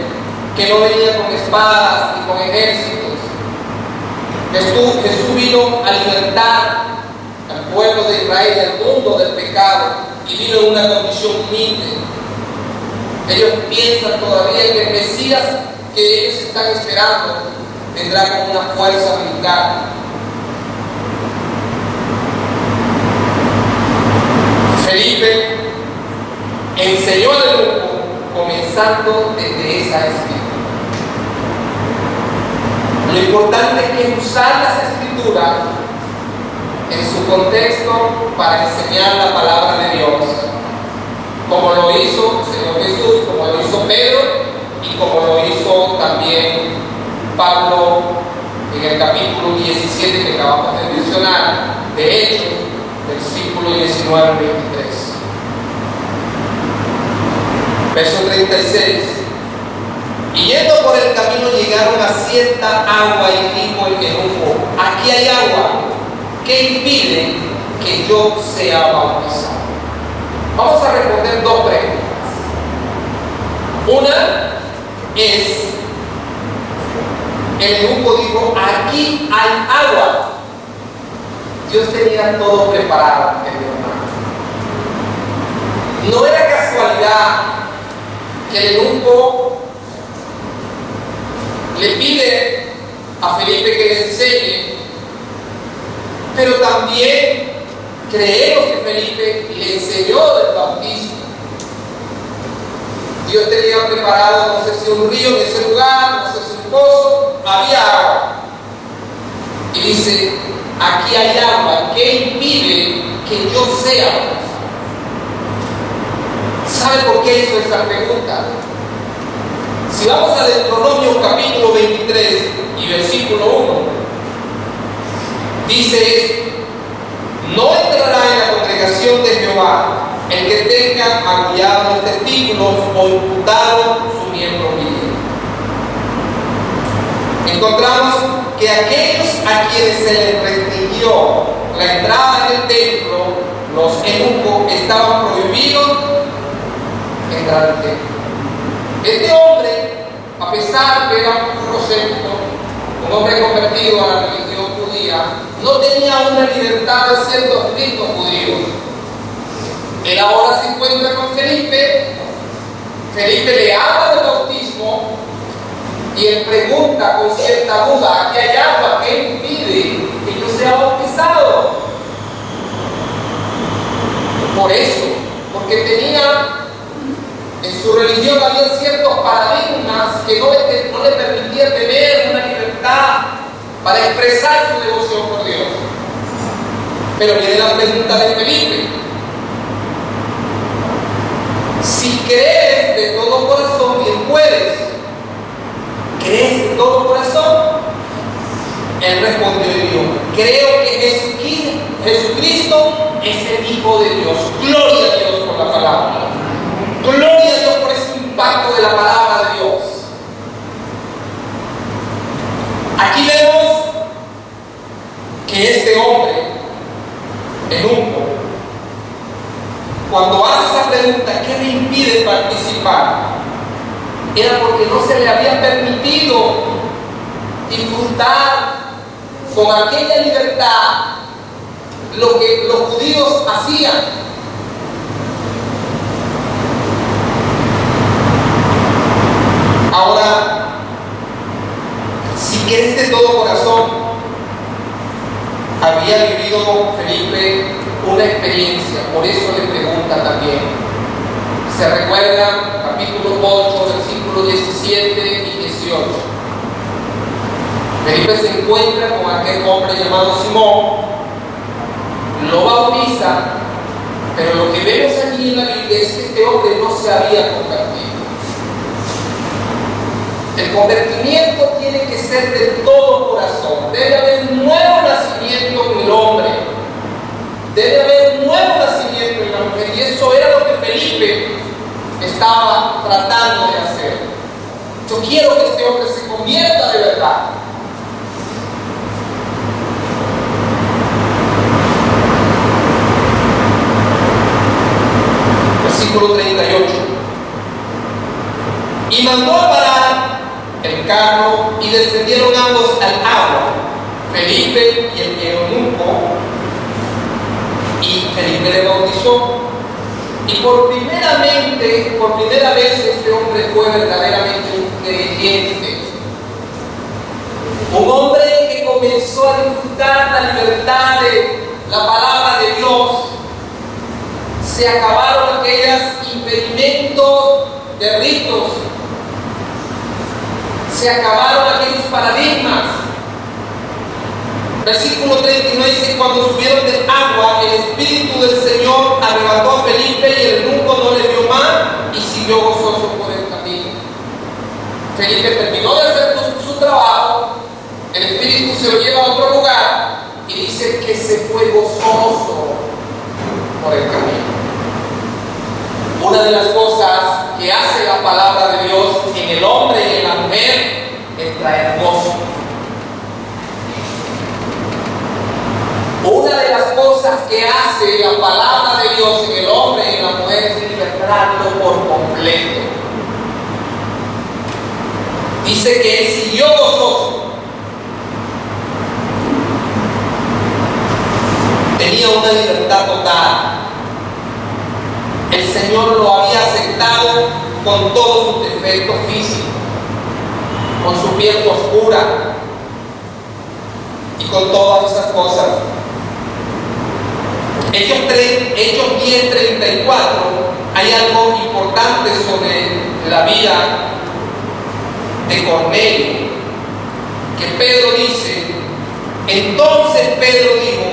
que no venía con espadas y con ejércitos. Jesús vino a libertar al pueblo de Israel del mundo del pecado, y vino en una condición humilde. Ellos piensan todavía que el Mesías que ellos están esperando vendrá con una fuerza militar. Felipe enseñó al eunuco comenzando desde esa escritura. Lo importante es que usar las escrituras en su contexto para enseñar la palabra de Dios, como lo hizo el Señor Jesús, como lo hizo Pedro y como lo hizo también Pablo en el capítulo 17 que acabamos de mencionar, de Hechos, versículo 19 al 23. Verso 36. Y yendo por el camino llegaron a cierta agua, y dijo el eunuco: aquí hay agua, ¿qué impide que yo sea bautizado? Vamos a responder dos preguntas. Una es, el eunuco dijo: aquí hay agua. Dios tenía todo preparado, querido hermano. No era casualidad que el eunuco le pide a Felipe que le enseñe, pero también creemos que Felipe le enseñó del bautismo. Dios tenía preparado, no sé si un río en ese lugar, no sé si un pozo, había agua. Y dice: aquí hay agua, ¿qué impide que yo sea bautizado? ¿Sabe por qué hizo esa pregunta? Si vamos a Deuteronomio capítulo 23 y versículo 1, dice: no entrará en la congregación de Jehová el que tenga magullados los testículos o imputado su miembro viril. Encontramos que aquellos a quienes se les restringió la entrada en el templo, los eunucos, estaban prohibidos entrar al templo. Este hombre, a pesar que era un prosélito, un hombre convertido a la religión judía, no tenía una libertad de ciertos ritos judíos. Él ahora se encuentra con Felipe. Felipe le habla del bautismo y él pregunta con cierta duda: aquí hay agua, ¿qué impide que yo sea bautizado? Por eso, porque tenía en su religión había ciertos paradigmas que no le permitían tener una libertad para expresar su devoción por Dios. Pero viene la pregunta de Felipe: si crees de todo corazón, bien puedes. ¿Crees de todo corazón? Él respondió y dijo: creo que Jesucristo es el Hijo de Dios. Gloria a Dios por la palabra. Gloria a Dios por ese impacto de la palabra de Dios. Aquí vemos que este hombre, eunuco, cuando hace esa pregunta, ¿qué me impide participar?, era porque no se le había permitido disfrutar con aquella libertad lo que los judíos hacían. Ahora, si crees de todo corazón, había vivido Felipe una experiencia, por eso le pregunta también. Se recuerda capítulo 8, versículos 17 y 18. Felipe se encuentra con aquel hombre llamado Simón, lo bautiza, pero lo que vemos aquí en la Biblia es que este hombre no se había convertido. El convertimiento tiene que ser de todo corazón. Debe haber un nuevo nacimiento en el hombre. Debe haber un nuevo nacimiento en la mujer. Y eso era lo que Felipe estaba tratando de hacer. Yo quiero que este hombre se convierta de verdad. Versículo 38. Y mandó a parar el carro y descendieron ambos al agua, Felipe y el eunuco, y Felipe le bautizó. Y por primera vez este hombre fue verdaderamente un creyente. Un hombre que comenzó a disfrutar la libertad de la palabra de Dios. Se acabaron aquellos impedimentos de ritos. Se acabaron aquellos paradigmas. Versículo 39 dice: cuando subieron del agua, el Espíritu del Señor arrebató a Felipe y el eunuco no le vio más y siguió gozoso por el camino. Felipe terminó de hacer su trabajo, el Espíritu se lo lleva a otro lugar y dice que se fue gozoso por el camino. Una de las cosas que hace la palabra de Dios en el hombre y en la mujer es traer gozo. Una de las cosas que hace la palabra de Dios en el hombre y en la mujer es liberarlo por completo. Dice que él siguió gozoso. Tenía una libertad total. El Señor lo había aceptado con todos sus defectos físicos, con su piel oscura y con todas esas cosas. Hechos 10:34, hay algo importante sobre la vida de Cornelio, que Pedro dice. Entonces Pedro dijo,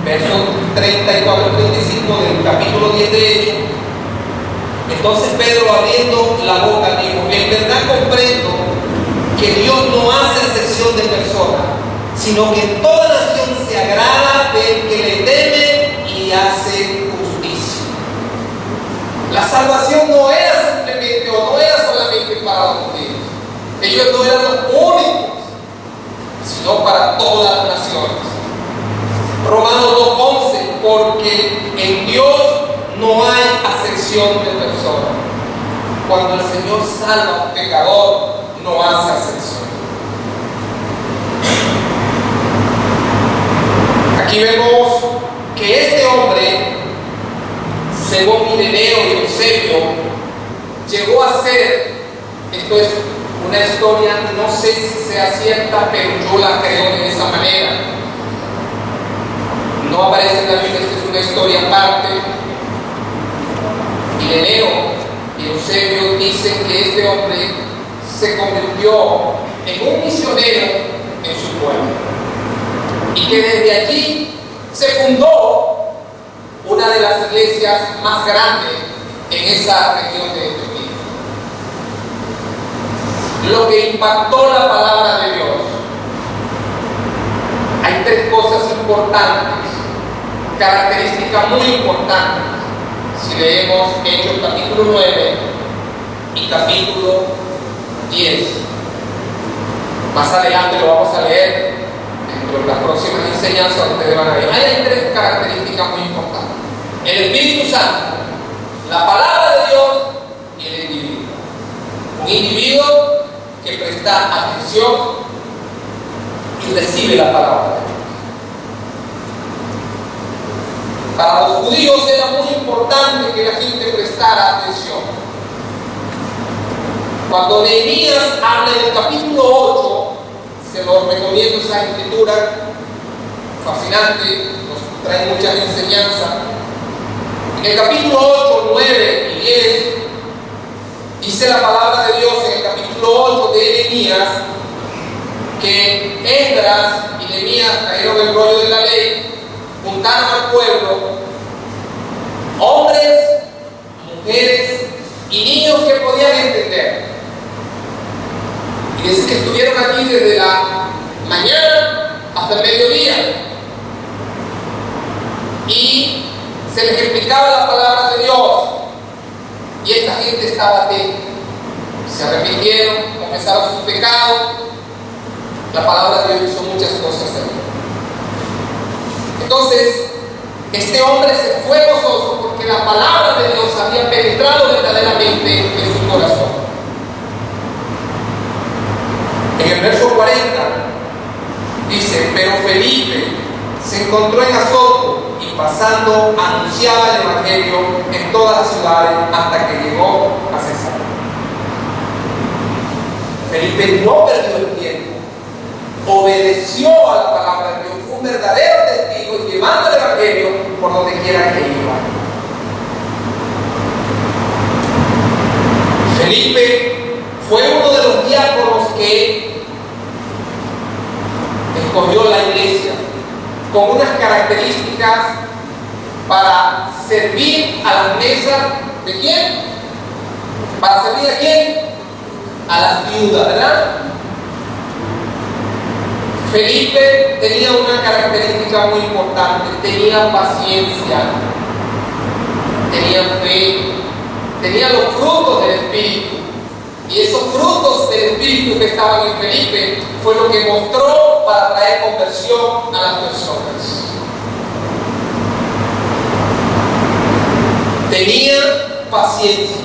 versos 34-35 del capítulo 10 de Hechos, entonces Pedro, abriendo la boca, dijo: en verdad comprendo que Dios no hace excepción de personas, sino que toda nación se agrada del que le teme y hace justicia. La salvación no era simplemente o no era solamente para los judíos. Ellos no eran los únicos, sino para todas las naciones. Romanos 2:11, porque en Dios no hay acepción de personas. Cuando el Señor salva a un pecador, no hace acepción. Aquí vemos que este hombre, según Ireneo y Eusebio, llegó a ser, esto es una historia, no sé si sea cierta, pero yo la creo de esa manera. No aparece en la Biblia, esta es una historia aparte. Ireneo y Eusebio dicen que este hombre se convirtió en un misionero en su pueblo y que desde allí se fundó una de las iglesias más grandes en esa región de Etiopía. Lo que impactó la palabra de Dios. Hay tres cosas importantes, características muy importantes. Si leemos Hechos capítulo 9 y capítulo 10, más adelante lo vamos a leer dentro de las próximas enseñanzas, ustedes van a ver. Hay tres características muy importantes: el Espíritu Santo, la palabra de Dios y el individuo. Un individuo que presta atención y recibe la palabra de Dios. Para los judíos era muy importante que la gente prestara atención. Cuando Nehemías habla en el capítulo 8, se lo recomiendo esa escritura, fascinante, nos trae muchas enseñanzas. En el capítulo 8, 9 y 10, dice la palabra de Dios en el capítulo 8 de Nehemías, que Esdras y Nehemías trajeron el rollo de la ley, juntaron al pueblo, hombres, mujeres y niños que podían entender. Y dice que estuvieron aquí desde la mañana hasta el mediodía. Y se les explicaba la palabra de Dios. Y esta gente estaba atenta. Se arrepintieron, confesaron sus pecados. La palabra de Dios hizo muchas cosas ahí. Entonces, este hombre se fue gozoso porque la palabra de Dios había penetrado verdaderamente en su corazón. En el verso 40 dice: pero Felipe se encontró en Azoto y pasando anunciaba el evangelio en todas las ciudades hasta que llegó a Cesarea. Felipe no perdió el tiempo, obedeció a la palabra de Dios, fue un verdadero testigo llevando el evangelio por donde quiera que iba. Felipe fue uno de los diáconos que escogió la iglesia con unas características para servir a las mesas de quién, para servir a quién, a las viudas, ¿verdad? Felipe tenía una característica muy importante: tenía paciencia, tenía fe, tenía los frutos del Espíritu. Y esos frutos del Espíritu que estaban en Felipe fue lo que mostró para traer conversión a las personas. Tenía paciencia.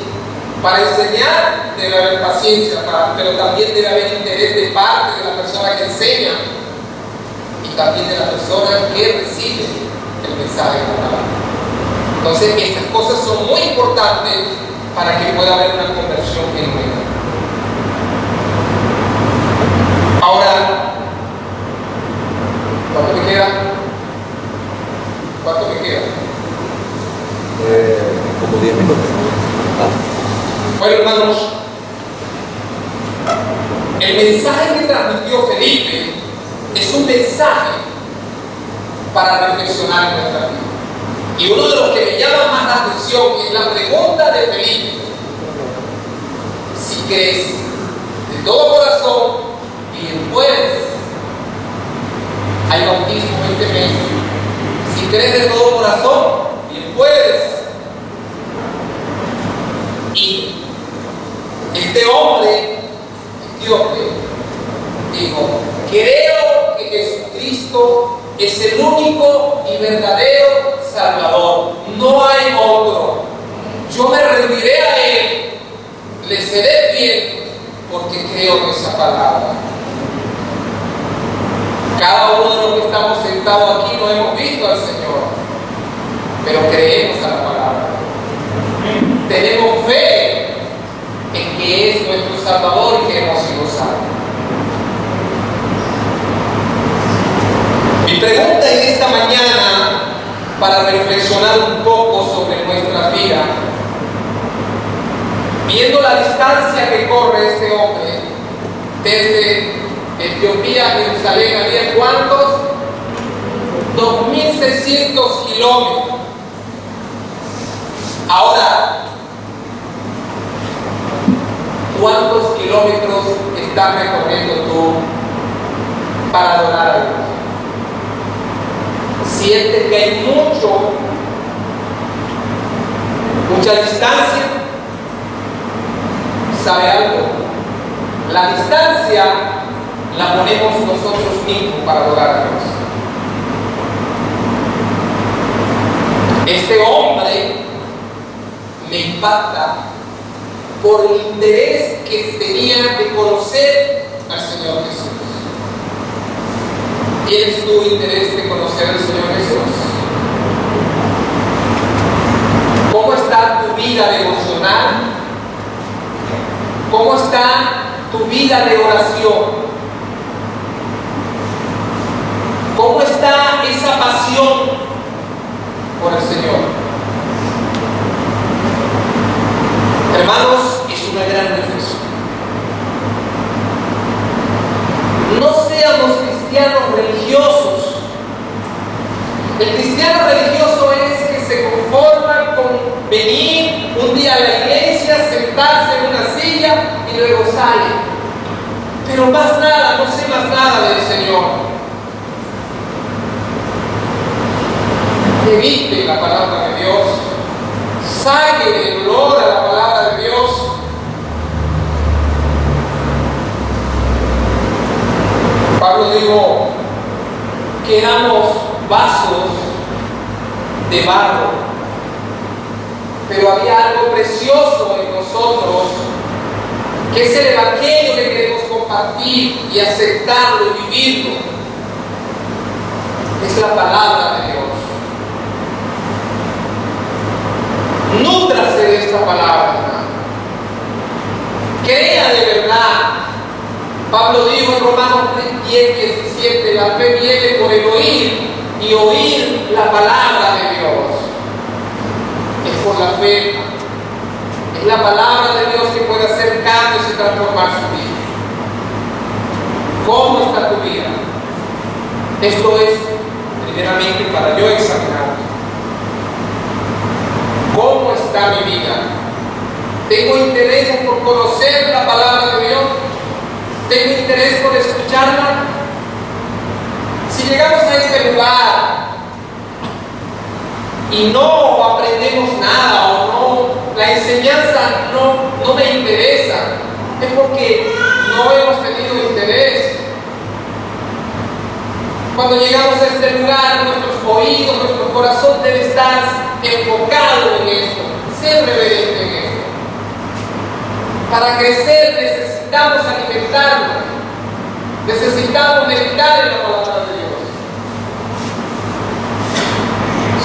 Para enseñar debe haber paciencia, pero también debe haber interés de parte de la persona que enseña y también de la persona que recibe el mensaje de la palabra. Entonces, estas cosas son muy importantes para que pueda haber una conversión genuina. Ahora, ¿cuánto me queda? ¿Cuánto me queda? Como 10 minutos. Bueno, hermanos, el mensaje que transmitió Felipe es un mensaje para reflexionar en nuestra vida. Y uno de los que me llama más la atención es la pregunta de Felipe: si crees de todo corazón, bien puedes. Hay bautismo en este mes. Si crees de todo corazón, bien puedes. Y este hombre etíope dijo: creo que Jesucristo es el único y verdadero Salvador, no hay otro. Yo me rendiré a Él, le seré fiel, porque creo en esa palabra. Cada uno de los que estamos sentados aquí no hemos visto al Señor, pero creemos a la palabra. Tenemos fe en que es nuestro Salvador y que hemos sido salvos. Mi pregunta en esta mañana, para reflexionar un poco sobre nuestra vida, viendo la distancia que corre este hombre desde Etiopía a Jerusalén, ¿había cuántos? 2.600 kilómetros. Ahora, ¿cuántos kilómetros estás recorriendo tú para adorar a Dios? sientes que hay mucha distancia, ¿sabe algo? La distancia la ponemos nosotros mismos para adorar a Dios. Este hombre me impacta por el interés que tenía de conocer al Señor Jesús. ¿Tienes tu interés de conocer al Señor Jesús? ¿Cómo está tu vida devocional? ¿Cómo está tu vida de oración? ¿Cómo está esa pasión por el Señor? Hermanos, es una gran reflexión. No seamos cristianos religiosos. El cristiano religioso es que se conforma con venir un día a la iglesia, sentarse en una silla y luego sale. Pero más nada, no sé más nada del Señor. Evite la palabra de Dios. Saque el olor a la palabra de Dios. Pablo dijo que éramos vasos de barro, pero había algo precioso en nosotros, que es el evangelio que queremos compartir y aceptarlo y vivirlo. Es la palabra de Dios. Nútrase de esta palabra, hermano. Crea de verdad. Pablo dijo en Romanos 10:17, la fe viene por el oír y oír la palabra de Dios. Es por la fe. Es la palabra de Dios que puede hacer cambios y transformar su vida. ¿Cómo está tu vida? Esto es primeramente para yo examinar. ¿Cómo está mi vida? ¿Tengo interés por conocer la palabra de Dios? ¿Tengo interés por escucharla? Si llegamos a este lugar y no aprendemos nada o no, la enseñanza no me interesa, es porque no hemos tenido interés. Cuando llegamos a este lugar, nuestros oídos, nuestro corazón debe estar enfocado en esto, ser reverente en esto. Para crecer necesitamos alimentarnos, necesitamos meditar en la palabra de Dios.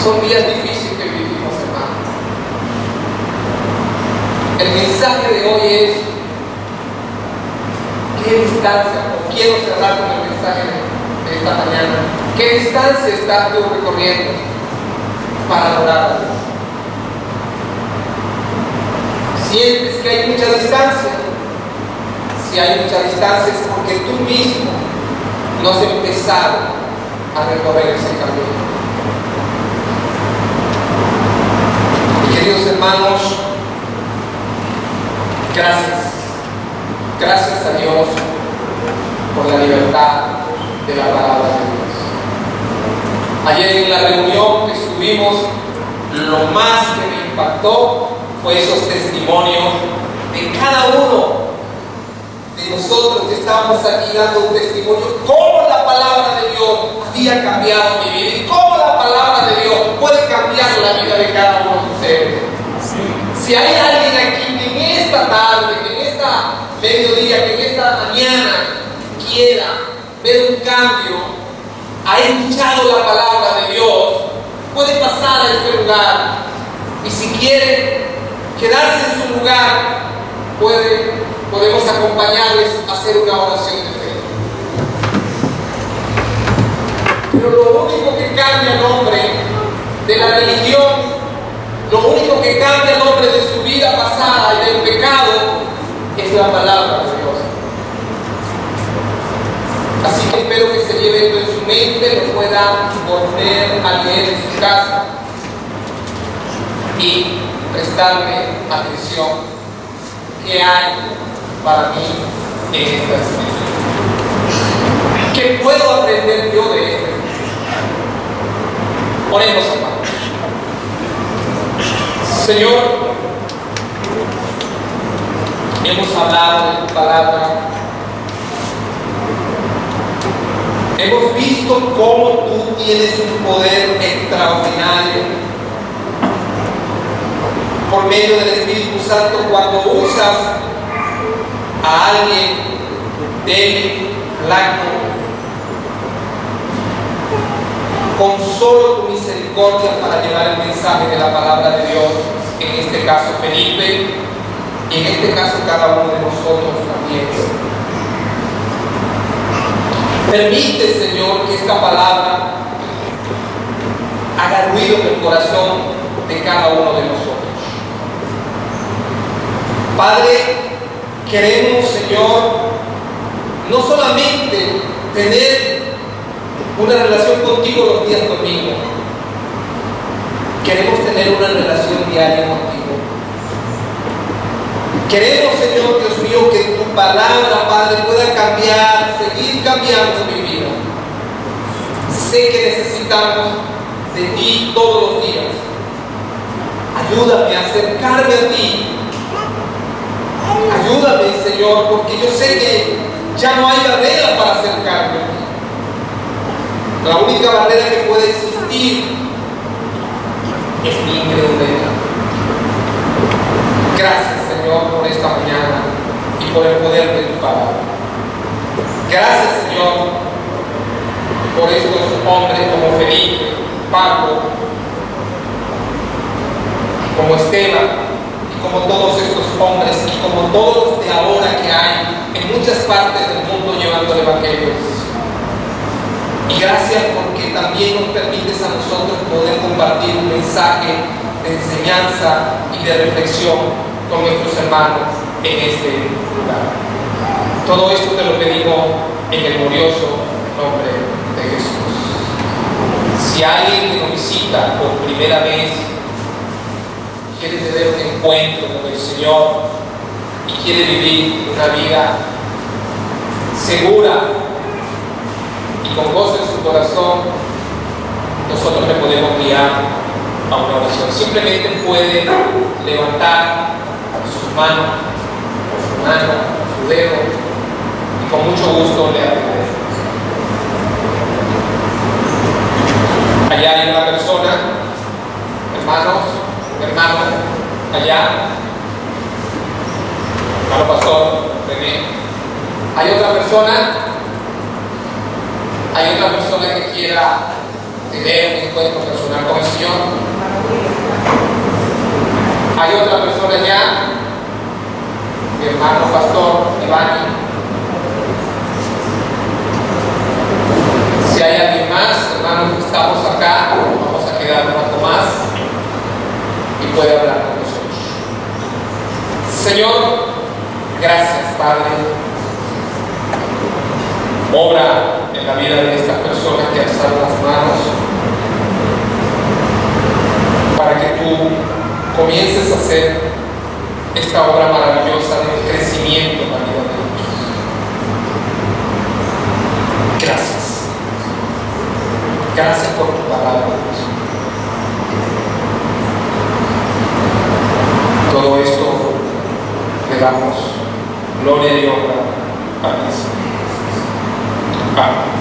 Son días difíciles que vivimos, hermano. El mensaje de hoy es: ¿qué distancia? Quiero cerrar con el mensaje de esta mañana. ¿Qué distancia estás tú recorriendo para adorar a Dios? ¿Sientes que hay mucha distancia? Si hay mucha distancia es porque tú mismo no has empezado a recorrer ese camino. Y queridos hermanos, gracias a Dios por la libertad de la palabra de Dios. Ayer en la reunión que estuvimos, lo más que me impactó fue esos testimonios de cada uno de nosotros que estábamos aquí dando un testimonio, cómo la palabra de Dios había cambiado mi vida y cómo la palabra de Dios puede cambiar la vida de cada uno de ustedes. Si hay alguien aquí que en esta tarde, que en esta mediodía, que en esta mañana quiera ver un cambio, ha escuchado la palabra de Dios, puede pasar a este lugar, y si quiere quedarse en su lugar, podemos acompañarles a hacer una oración de fe. Pero lo único que cambia el hombre de la religión, lo único que cambia el hombre de su vida pasada y del pecado, es la palabra de Dios. Así que espero que se lleve esto en su mente, lo pueda volver a leer en su casa y prestarme atención. ¿Qué hay para mí en esta escritura? ¿Qué puedo aprender yo de esto? Oremos, hermanos. Señor, hemos hablado de tu palabra. Hemos visto cómo tú tienes un poder extraordinario por medio del Espíritu Santo cuando usas a alguien débil, blanco, con solo tu misericordia para llevar el mensaje de la palabra de Dios, en este caso Felipe, y en este caso cada uno de nosotros también. Permite, Señor, que esta palabra haga ruido en el corazón de cada uno de nosotros. Padre, queremos, Señor, no solamente tener una relación contigo los días domingo, queremos tener una relación diaria contigo. Queremos, Señor Dios mío, que tu palabra, Padre, pueda cambiar, seguir cambiando mi vida. Sé que necesitamos de ti todos los días. Ayúdame a acercarme a ti. Ayúdame, Señor, porque yo sé que ya no hay barrera para acercarme a ti. La única barrera que puede existir es mi incredulidad. Gracias, Señor, por esta mañana y por el poder de tu palabra. Gracias, Señor, por estos hombres como Felipe, Paco, como Esteban, y como todos estos hombres y como todos los de ahora que hay en muchas partes del mundo llevando el Evangelio. Y gracias porque también nos permites a nosotros poder compartir un mensaje de enseñanza y de reflexión con nuestros hermanos en este lugar. Todo esto te lo pedimos en el glorioso nombre de Jesús. Si alguien que nos visita por primera vez quiere tener un encuentro con el Señor y quiere vivir una vida segura y con gozo en su corazón, nosotros le podemos guiar a una oración. Simplemente puede levantar sus manos, o su mano, o su dedo, y con mucho gusto le atenderemos. Allá hay una persona, hermano, allá, hermano pastor, René. Hay otra persona que quiera tener un encuentro personal con el Señor. Hay otra persona allá, mi hermano pastor Iván. Si hay alguien más, hermanos, estamos acá, vamos a quedar un rato más y puede hablar con nosotros. Señor, gracias, Padre. Obra en la vida de estas personas que alzaron las manos para que tú comiences a hacer esta obra maravillosa de crecimiento en la vida de ellos. Gracias. Gracias por tu palabra. Todo esto le damos gloria y honra a ti. Amén.